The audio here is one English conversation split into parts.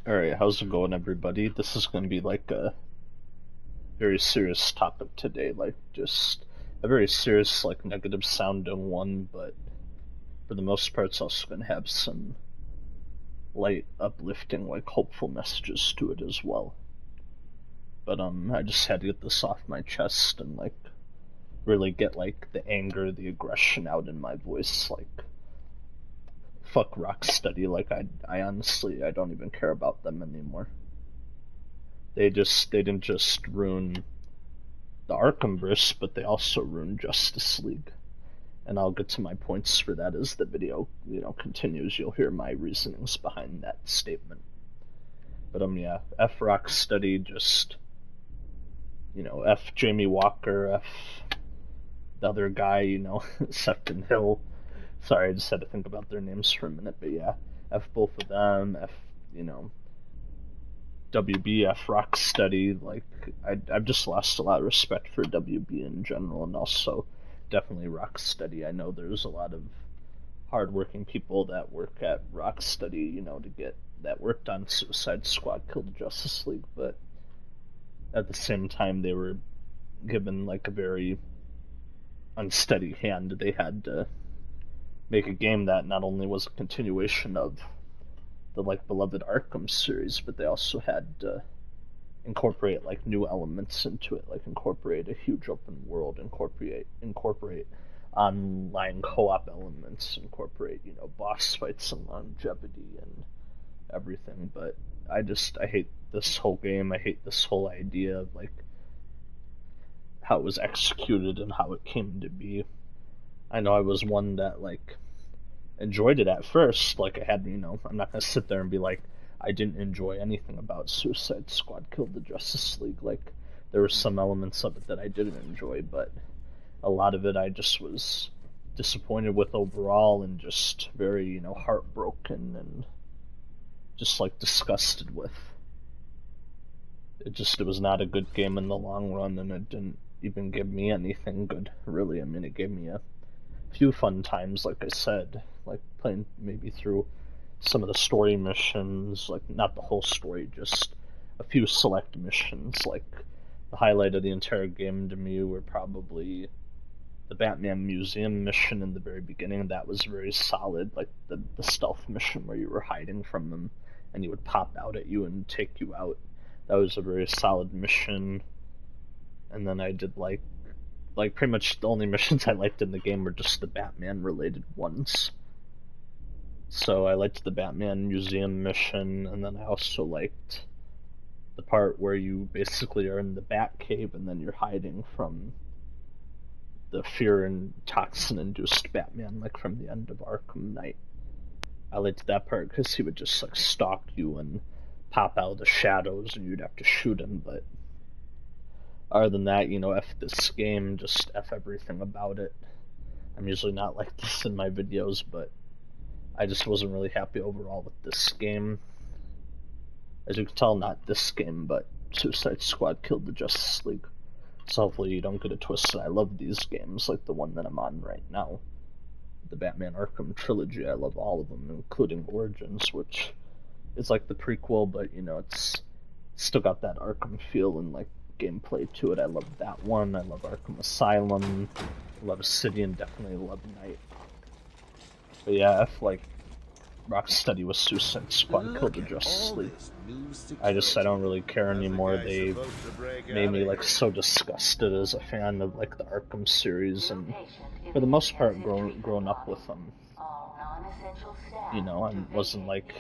Alright, how's it going, everybody? This is gonna be like a very serious topic today, like just a very serious, like negative sounding one, but for the most part, it's also gonna have some light, uplifting, like hopeful messages to it as well. But I just had to get this off my chest and like really get like the anger, the aggression out in my voice, like fuck Rocksteady. Like I honestly, I don't even care about them anymore. They didn't just ruin the Arkhamverse, but they also ruined Justice League. And I'll get to my points for that as the video, continues. You'll hear my reasonings behind that statement. But yeah, F Rocksteady, just F Jamie Walker, F the other guy, Sefton Hill. Sorry, I just had to think about their names for a minute, but yeah, F both of them, F, WBF Rocksteady. Like, I've just lost a lot of respect for WB in general, and also definitely Rocksteady. I know there's a lot of hardworking people that work at Rocksteady, to get that worked on Suicide Squad, Kill the Justice League, but at the same time, they were given like a very unsteady hand. They had to make a game that not only was a continuation of the like beloved Arkham series, but they also had to incorporate like new elements into it, like incorporate a huge open world, incorporate online co-op elements, incorporate boss fights and longevity and everything. But I hate this whole game. I hate this whole idea of like how it was executed and how it came to be. I know I was one that like enjoyed it at first. Like I had, I'm not gonna sit there and be like I didn't enjoy anything about Suicide Squad Kill the Justice League. Like there were some elements of it that I didn't enjoy, but a lot of it I just was disappointed with overall, and just very, heartbroken and just like disgusted with. It was not a good game in the long run, and it didn't even give me anything good, really. I mean, it gave me a few fun times, like I said, like playing maybe through some of the story missions, like not the whole story, just a few select missions. Like the highlight of the entire game to me were probably the Batman Museum mission in the very beginning. That was very solid, like the stealth mission where you were hiding from them and he would pop out at you and take you out. That was a very solid mission. And then I did like pretty much the only missions I liked in the game were just the Batman related ones. So I liked the Batman Museum mission, and then I also liked the part where you basically are in the Batcave and then you're hiding from the fear and toxin induced Batman, like from the end of Arkham Knight. I liked that part because he would just like stalk you and pop out of the shadows and you'd have to shoot him. But other than that, F this game, just F everything about it. I'm usually not like this in my videos, but I just wasn't really happy overall with this game. As you can tell, not this game, but Suicide Squad Killed the Justice League. So hopefully you don't get it twisted. I love these games, like the one that I'm on right now. The Batman Arkham trilogy, I love all of them, including Origins, which is like the prequel, but it's still got that Arkham feel and like gameplay to it. I love that one. I love Arkham Asylum. I love City, and definitely love Knight. But yeah, F like Rocksteady with Suicide Squad Kill the Justice League. I don't really care anymore. They made me like so disgusted as a fan of like the Arkham series, and for the most part grown up with them. I wasn't like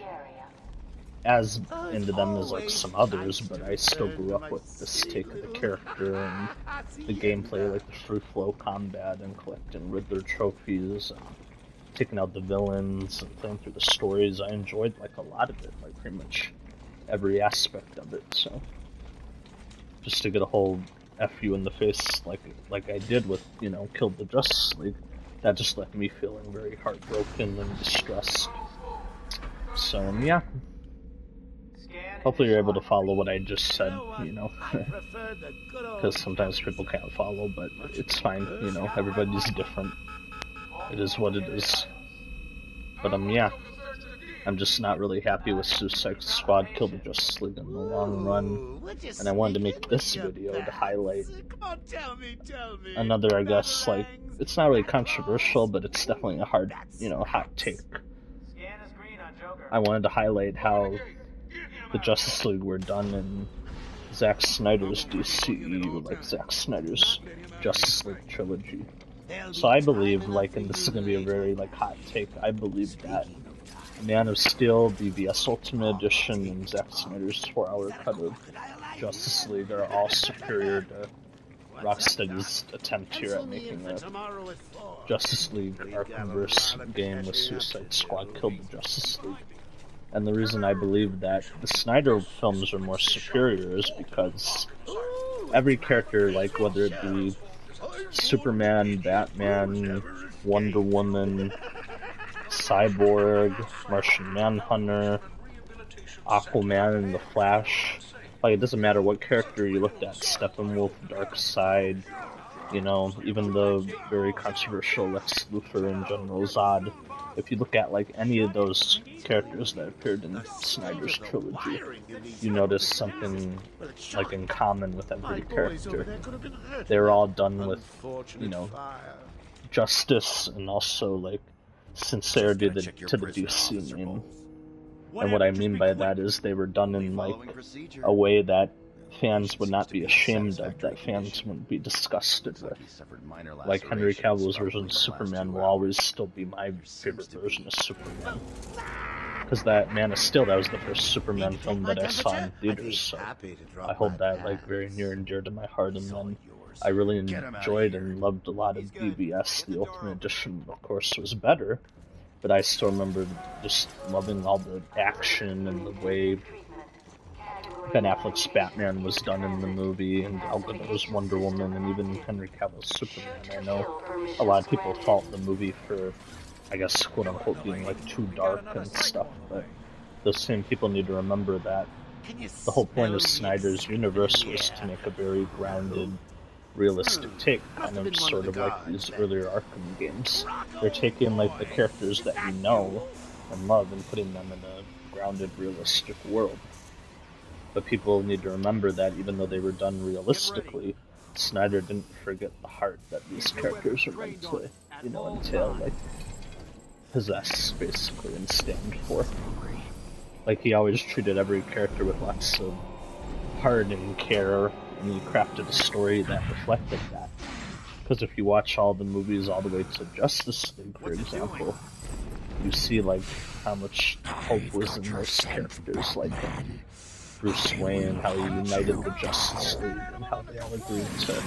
as into them as like some others, but I still grew up with this take of the character and the gameplay, like the free flow combat and collecting Riddler trophies and taking out the villains and playing through the stories. I enjoyed like a lot of it, like pretty much every aspect of it. So just to get a whole F you in the face like I did with Kill the Justice League, that just left me feeling very heartbroken and distressed. So yeah, hopefully you're able to follow what I just said, because sometimes people can't follow, but it's fine, everybody's different. It is what it is. But yeah, I'm just not really happy with Suicide Squad Kill the Justice League in the long run, and I wanted to make this video to highlight another, I guess, like, it's not really controversial, but it's definitely a hard, hot take. I wanted to highlight how the Justice League were done in Zack Snyder's DCEU, like Zack Snyder's Justice League trilogy. So I believe, like, and this is going to be a very, like, hot take, I believe that Man of Steel, BVS Ultimate Edition, and Zack Snyder's 4-hour cut of Justice League are all superior to Rocksteady's attempt here at making a Justice League Arkham-verse game with Suicide Squad Kill the Justice League. And the reason I believe that the Snyder films are more superior is because every character, like whether it be Superman, Batman, Wonder Woman, Cyborg, Martian Manhunter, Aquaman, and The Flash, like, it doesn't matter what character you looked at, Steppenwolf, Darkseid, even the very controversial Lex Luthor and General Zod. If you look at, like, any of those characters that appeared in Snyder's trilogy, you notice something, like, in common with every character. They're all done with, justice and also, like, sincerity to the DC name. And what I mean by that is they were done in, like, a way that fans would not be ashamed of, that fans wouldn't be disgusted with. Like, Henry Cavill's version of Superman will always still be my favorite version of Superman. Because that Man of Steel, that was the first Superman film that I saw in theaters, so I hold that, like, very near and dear to my heart. And then I really enjoyed and loved a lot of BVS. The Ultimate Edition, of course, was better, but I still remember just loving all the action and the way Ben Affleck's Batman was done in the movie, and Gal Gadot's Wonder Woman, and even Henry Cavill's Superman. I know a lot of people fault the movie for, I guess, quote-unquote, being, like, too dark and stuff, but those same people need to remember that the whole point of Snyder's universe was to make a very grounded, realistic take, kind of sort of like these earlier Arkham games. They're taking, like, the characters that you know and love and putting them in a grounded, realistic world. But people need to remember that even though they were done realistically, Snyder didn't forget the heart that these characters are meant to, entail, like, possess, basically, and stand for. Like, he always treated every character with lots of heart and care, and he crafted a story that reflected that. Because if you watch all the movies all the way to Justice League, for example, you see, like, how much hope was in those characters, like Bruce Wayne, how he united the Justice League, and how they all agreed to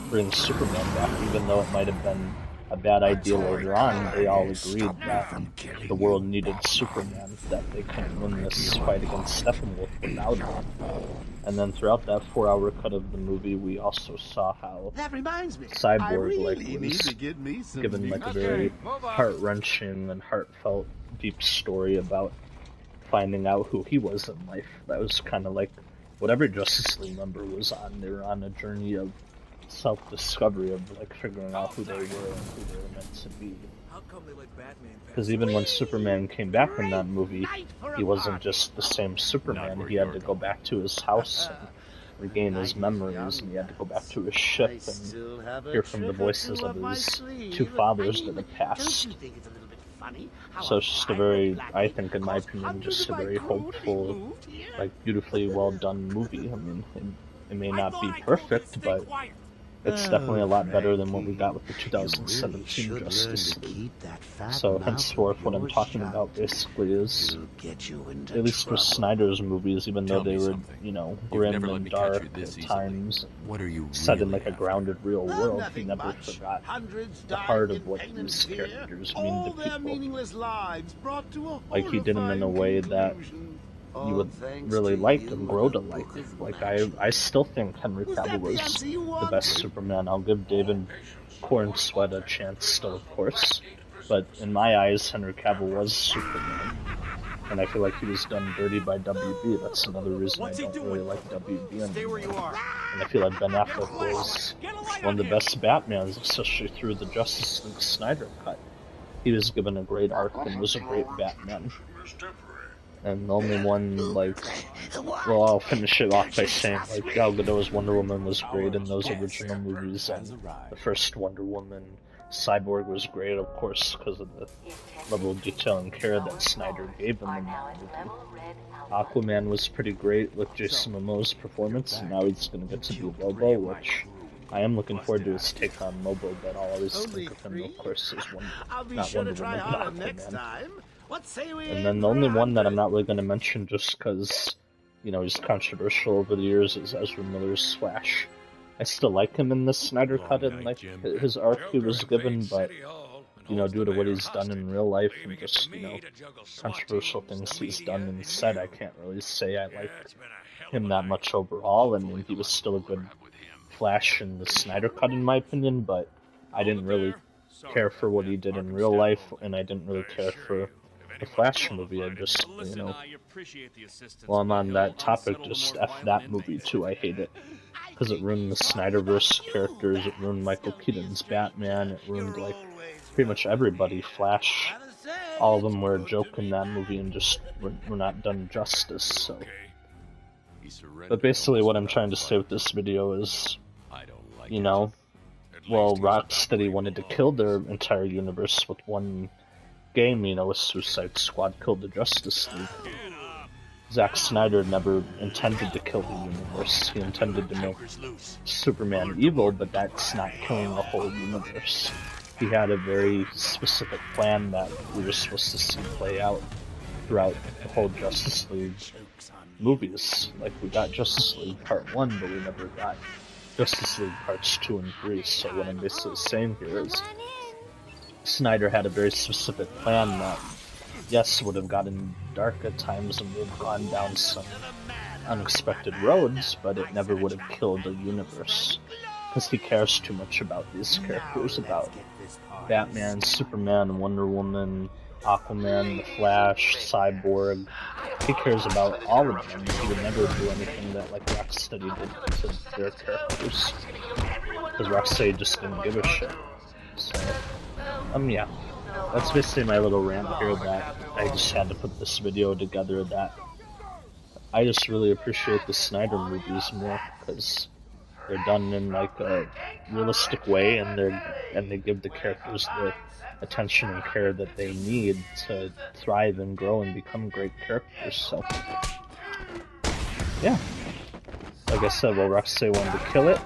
bring Superman back, even though it might have been a bad idea later on. They all agreed that the world needed Superman, that they couldn't win this fight against Steppenwolf without him. And then throughout that 4-hour cut of the movie, we also saw how Cyborg, was given, like, a very heart-wrenching and heartfelt, deep story about finding out who he was in life. That was kind of like what every Justice League member was on. They were on a journey of self-discovery, of, like, figuring out who they were and who they were meant to be. Because even when Superman came back in that movie, he wasn't just the same Superman. He had to go back to his house and regain his memories, and he had to go back to his ship and hear from the voices of his two fathers that had passed. So it's just a very, I think, in my opinion, just a very hopeful, like, beautifully well done movie. I mean, it may not be perfect, but it's definitely a lot better than what we got with the 2017 Justice League. So henceforth, what I'm talking about basically is, at least with Snyder's movies, even though they were, grim and dark at times, set in, like, a grounded real world, he never forgot the heart of what these characters mean to people. Like, he did them in a way that you would really like and grow to like. Like, I still think Henry Cavill was the best Superman. I'll give David Cornsweet a chance still, of course. But in my eyes, Henry Cavill was Superman. And I feel like he was done dirty by WB. That's another reason I don't really like WB anymore. And I feel like Ben Affleck was one of the best Batmans, especially through the Justice League Snyder cut. He was given a great arc and was a great Batman. And the only one, like, well, I'll finish it off by saying, like, Gal Gadot's Wonder Woman was great in those original movies, and the first Wonder Woman Cyborg was great, of course, because of the level of detail and care that Snyder gave him in that movie. Aquaman was pretty great with Jason Momoa's performance, and now he's going to get to be Lobo, which I am looking forward to his take on Lobo, but I'll always think of him, of course, as not Wonder Woman, but Aquaman. And then the only one that I'm not really going to mention just because, you know, he's controversial over the years is Ezra Miller's Flash. I still like him in the Snyder Cut and like his arc he was given, but, you know, due to what he's done in real life and just, you know, controversial things he's done and said, I can't really say I like him that much overall. I mean, he was still a good Flash in the Snyder Cut in my opinion, but I didn't really care for what he did in real life, and I didn't really care for the Flash movie. I just, you know, while I'm on that topic, just F that movie too. I hate it. Because it ruined the Snyderverse characters, it ruined Michael Keaton's Batman, it ruined, like, pretty much everybody. Flash, all of them were a joke in that movie and just were not done justice, so. But basically what I'm trying to say with this video is, you know, well, Rocksteady wanted to kill their entire universe with one game, you know, with Suicide Squad killed the Justice League. Zack Snyder never intended to kill the universe. He intended to make Superman evil, but that's not killing the whole universe. He had a very specific plan that we were supposed to see play out throughout the whole Justice League movies. Like, we got Justice League Part 1, but we never got Justice League Parts 2 and 3, so what I'm basically saying here is Snyder had a very specific plan that, yes, would have gotten dark at times and would have gone down some unexpected roads, but it never would have killed the universe. Because he cares too much about these characters, about Batman, Superman, Wonder Woman, Aquaman, The Flash, Cyborg. He cares about all of them. He would never do anything that, like, Rocksteady did to their characters. Because Rocksteady just didn't give a shit. So, yeah. That's basically my little rant here that I just had to put this video together, that I just really appreciate the Snyder movies more because they're done in like a realistic way, and they give the characters the attention and care that they need to thrive and grow and become great characters. So yeah, like I said, well, Rocksteady wanted to kill it.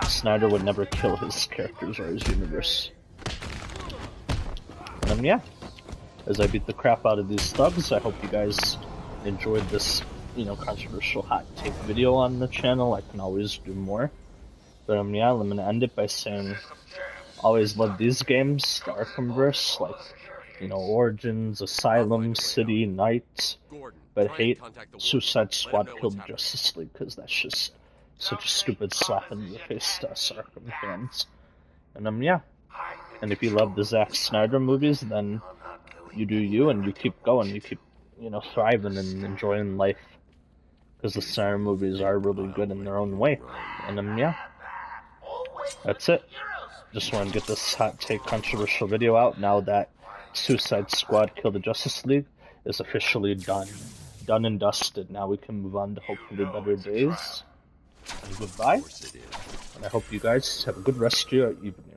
Snyder would never kill his characters or his universe. And yeah, as I beat the crap out of these thugs, I hope you guys enjoyed this, you know, controversial hot take video on the channel. I can always do more. But yeah, I'm gonna end it by saying, always love these games, the Arkhamverse, like, you know, Origins, Asylum, City, Knight, but hate Suicide Squad killed Justice League, because that's just such a stupid slap in the face to us Arkham fans. And yeah. And if you love the Zack Snyder movies, then you do you, and you keep going. You keep, you know, thriving and enjoying life. Because the Snyder movies are really good in their own way. And yeah. That's it. Just want to get this hot take controversial video out now that Suicide Squad Kill the Justice League is officially done. Done and dusted. Now we can move on to hopefully better days. And goodbye. And I hope you guys have a good rest of your evening.